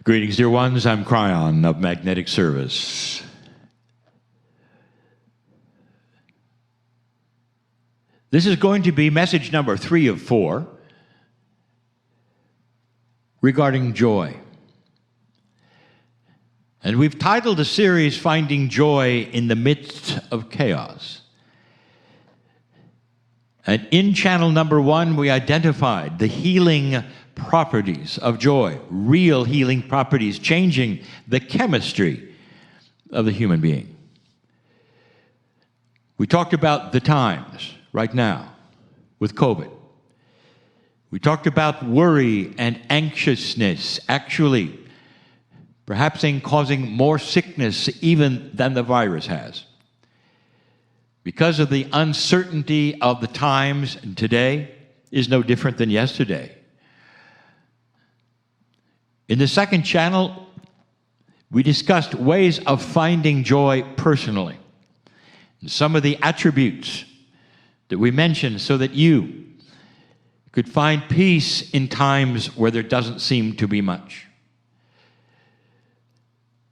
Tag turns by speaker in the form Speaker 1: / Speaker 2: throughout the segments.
Speaker 1: Greetings, dear ones. I'm Kryon of Magnetic Service. This is going to be message number 3 of 4 regarding joy. And we've titled the series, Finding Joy in the Midst of Chaos. And in channel number 1, we identified the healing properties of joy, real healing properties, changing the chemistry of the human being. We talked about the times right now with COVID. We talked about worry and anxiousness actually perhaps causing more sickness even than the virus has. Because of the uncertainty of the times, and today is no different than yesterday. In the second channel, we discussed ways of finding joy personally. And some of the attributes that we mentioned so that you could find peace in times where there doesn't seem to be much.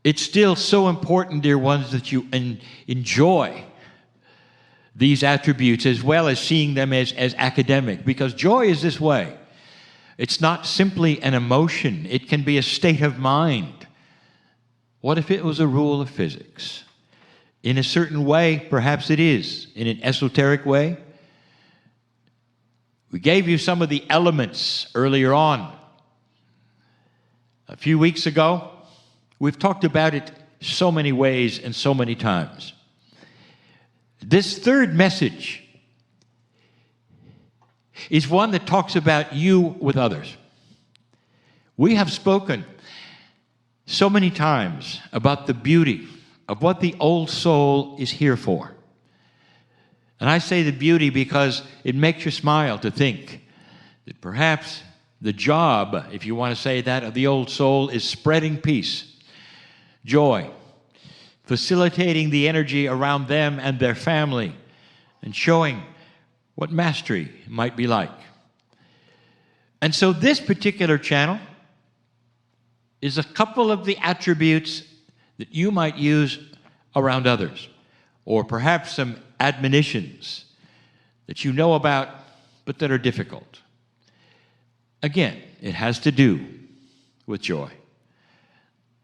Speaker 1: It's still so important, dear ones, that you enjoy these attributes as well as seeing them as academic, because joy is this way. It's not simply an emotion. It can be a state of mind. What if it was a rule of physics? In a certain way, perhaps it is. In an esoteric way. We gave you some of the elements earlier on. A few weeks ago, we've talked about it so many ways and so many times. This third message is one that talks about you with others. We have spoken so many times about the beauty of what the old soul is here for. And I say the beauty because it makes you smile to think that perhaps the job, if you want to say that, of the old soul is spreading peace, joy, facilitating the energy around them and their family, and showing what mastery might be like. And so this particular channel is a couple of the attributes that you might use around others, or perhaps some admonitions that you know about but that are difficult. Again, it has to do with joy,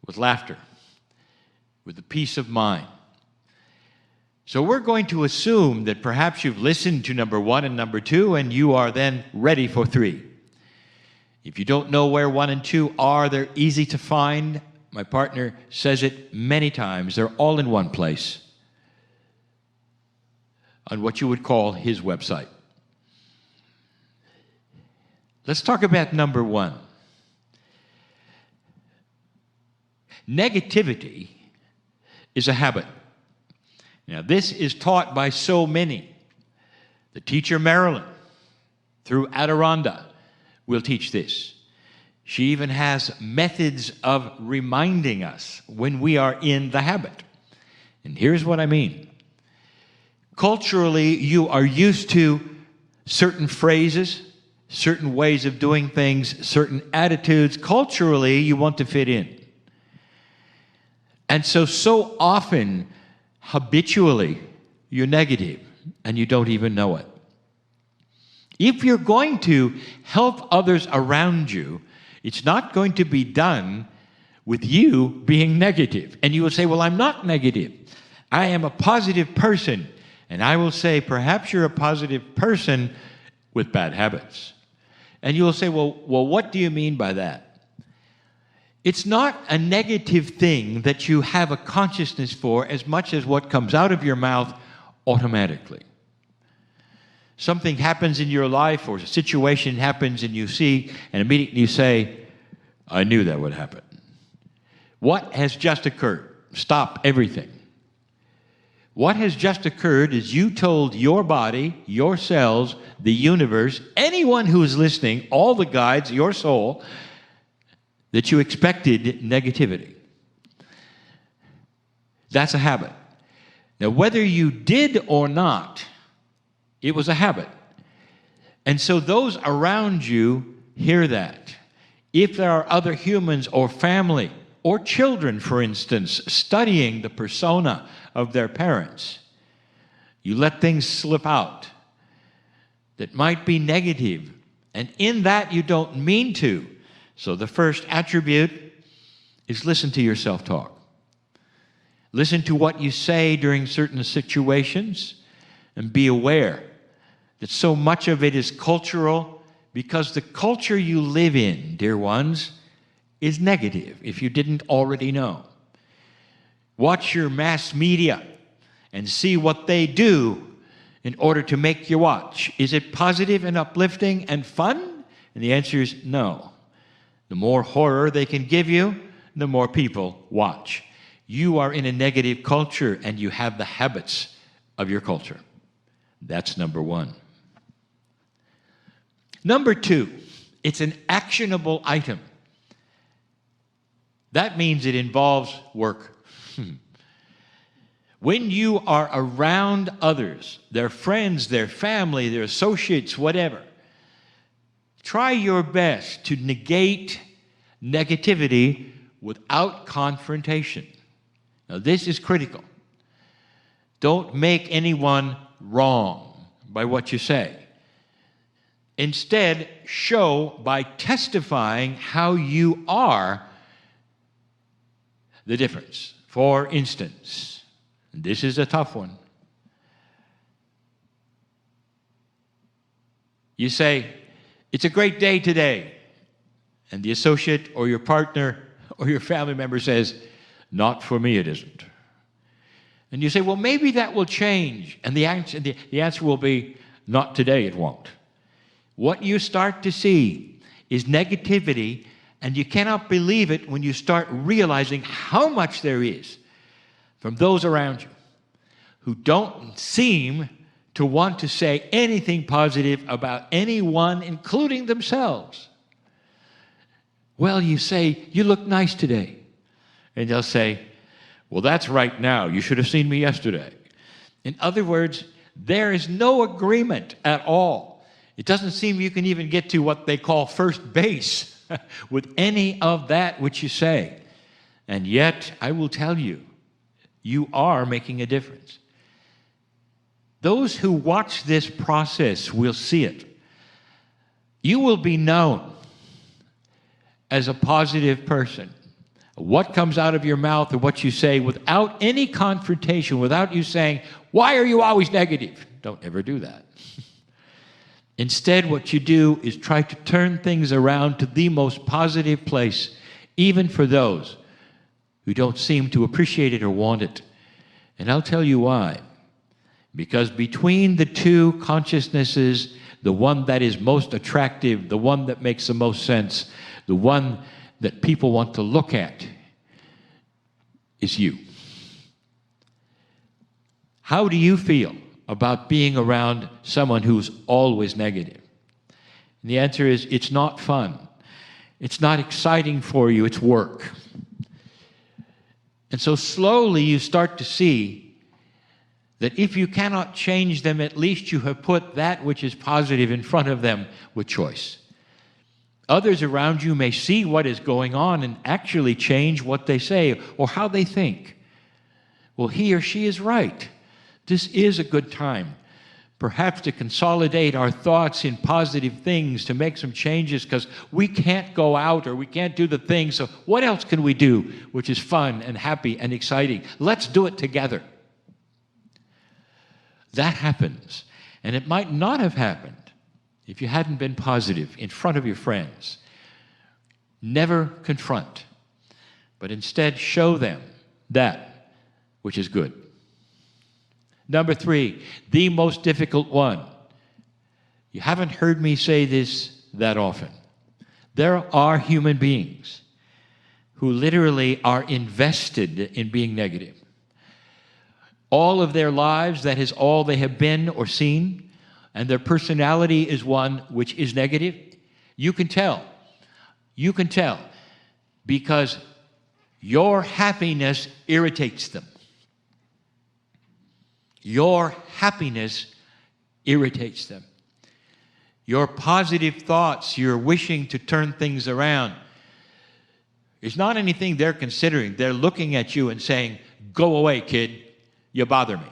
Speaker 1: with laughter, with the peace of mind. So we're going to assume that perhaps you've listened to number 1 and number 2, and you are then ready for 3. If you don't know where 1 and 2 are, they're easy to find. My partner says it many times. They're all in one place on what you would call his website. Let's talk about number 1. Negativity is a habit. Now, this is taught by so many. The teacher Marilyn, through Adironda, will teach this. She even has methods of reminding us when we are in the habit. And here's what I mean. Culturally, you are used to certain phrases, certain ways of doing things, certain attitudes. Culturally, you want to fit in. And so often, habitually, you're negative and you don't even know it. If you're going to help others around you, it's not going to be done with you being negative. And you will say, well, I'm not negative. I am a positive person. And I will say, perhaps you're a positive person with bad habits. And you will say, well, what do you mean by that? It's not a negative thing that you have a consciousness for as much as what comes out of your mouth automatically. Something happens in your life or a situation happens and you see and immediately you say, I knew that would happen. What has just occurred? Stop everything. What has just occurred is you told your body, your cells, the universe, anyone who is listening, all the guides, your soul, that you expected negativity. That's a habit. Now, whether you did or not, it was a habit. And so those around you hear that. If there are other humans or family or children, for instance, studying the persona of their parents, you let things slip out that might be negative, and in that you don't mean to. So the first attribute is listen to your self-talk. Listen to what you say during certain situations, and be aware that so much of it is cultural, because the culture you live in, dear ones, is negative, if you didn't already know. Watch your mass media and see what they do in order to make you watch. Is it positive and uplifting and fun? And the answer is no. The more horror they can give you, the more people watch. You are in a negative culture, and you have the habits of your culture. That's number one. Number two, it's an actionable item. That means it involves work. When you are around others, their friends, their family, their associates, whatever, try your best to negate negativity without confrontation. Now, this is critical. Don't make anyone wrong by what you say. Instead, show by testifying how you are the difference. For instance, this is a tough one. You say, it's a great day today. And the associate or your partner or your family member says, not for me it isn't. And you say, well, maybe that will change. And the answer will be, not today it won't. What you start to see is negativity, and you cannot believe it when you start realizing how much there is from those around you who don't seem to want to say anything positive about anyone, including themselves. Well, you say, you look nice today. And they'll say, well, that's right now. You should have seen me yesterday. In other words, there is no agreement at all. It doesn't seem you can even get to what they call first base with any of that which you say. And yet, I will tell you, you are making a difference. Those who watch this process will see it. You will be known as a positive person. What comes out of your mouth or what you say without any confrontation, without you saying, why are you always negative? Don't ever do that. Instead, what you do is try to turn things around to the most positive place, even for those who don't seem to appreciate it or want it. And I'll tell you why. Because between the two consciousnesses, the one that is most attractive, the one that makes the most sense, the one that people want to look at, is you. How do you feel about being around someone who's always negative? And the answer is, it's not fun. It's not exciting for you, it's work. And so slowly you start to see that if you cannot change them, at least you have put that which is positive in front of them with choice. Others around you may see what is going on and actually change what they say or how they think. Well, he or she is right. This is a good time, perhaps to consolidate our thoughts in positive things, to make some changes, because we can't go out or we can't do the thing, so what else can we do which is fun and happy and exciting? Let's do it together. That happens, and it might not have happened if you hadn't been positive in front of your friends. Never confront, but instead show them that which is good. Number 3, the most difficult one. You haven't heard me say this that often. There are human beings who literally are invested in being negative. All of their lives, that is all they have been or seen, and their personality is one which is negative. You can tell. You can tell because your happiness irritates them. Your happiness irritates them. Your positive thoughts, your wishing to turn things around, It's not anything they're considering. They're looking at you and saying, "Go away, kid. You bother me."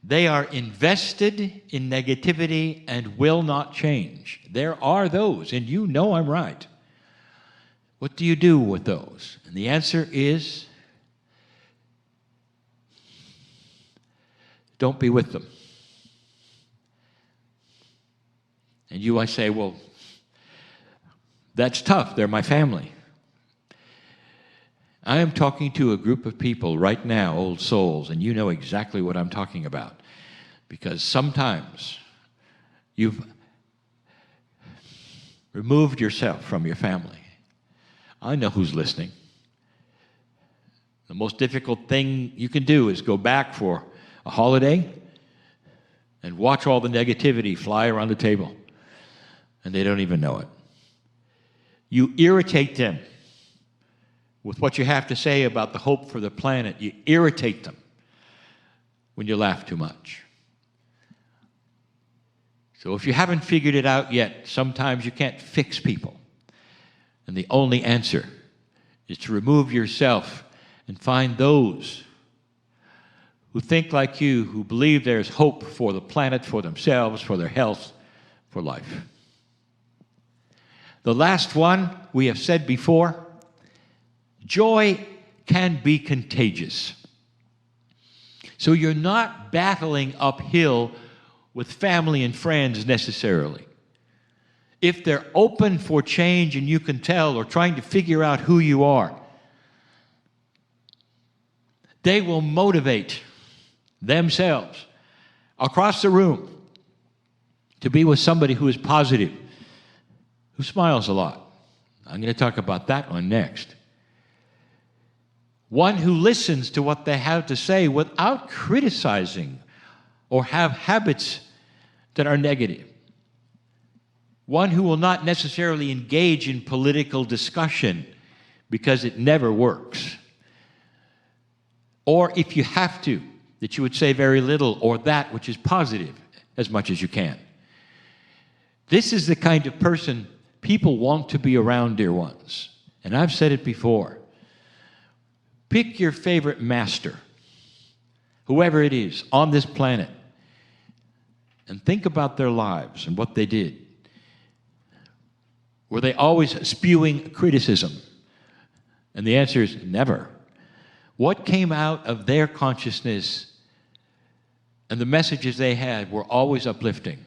Speaker 1: They are invested in negativity and will not change. There are those, and you know I'm right. What do you do with those? And the answer is, don't be with them. And you, I say, well, that's tough. They're my family. I am talking to a group of people right now, old souls, and you know exactly what I'm talking about. Because sometimes you've removed yourself from your family. I know who's listening. The most difficult thing you can do is go back for a holiday and watch all the negativity fly around the table, and they don't even know it. You irritate them with what you have to say about the hope for the planet. You irritate them when you laugh too much. So if you haven't figured it out yet, sometimes you can't fix people. And the only answer is to remove yourself and find those who think like you, who believe there's hope for the planet, for themselves, for their health, for life. The last one, we have said before, joy can be contagious. So you're not battling uphill with family and friends necessarily. If they're open for change and you can tell, or trying to figure out who you are, they will motivate themselves across the room to be with somebody who is positive, who smiles a lot. I'm going to talk about that one next. One who listens to what they have to say without criticizing or have habits that are negative. One who will not necessarily engage in political discussion because it never works. Or if you have to, that you would say very little, or that which is positive as much as you can. This is the kind of person people want to be around, dear ones. And I've said it before. Pick your favorite master, whoever it is, on this planet, and think about their lives and what they did. Were they always spewing criticism? And the answer is never. What came out of their consciousness and the messages they had were always uplifting,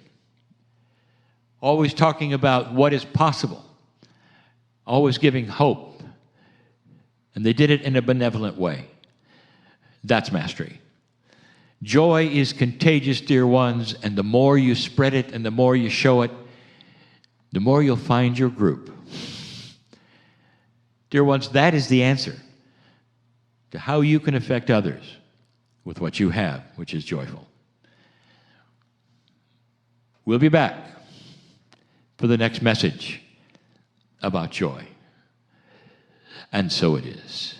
Speaker 1: always talking about what is possible, always giving hope. And they did it in a benevolent way. That's mastery. Joy is contagious, dear ones, and the more you spread it and the more you show it, the more you'll find your group. Dear ones, that is the answer to how you can affect others with what you have, which is joyful. We'll be back for the next message about joy. And so it is.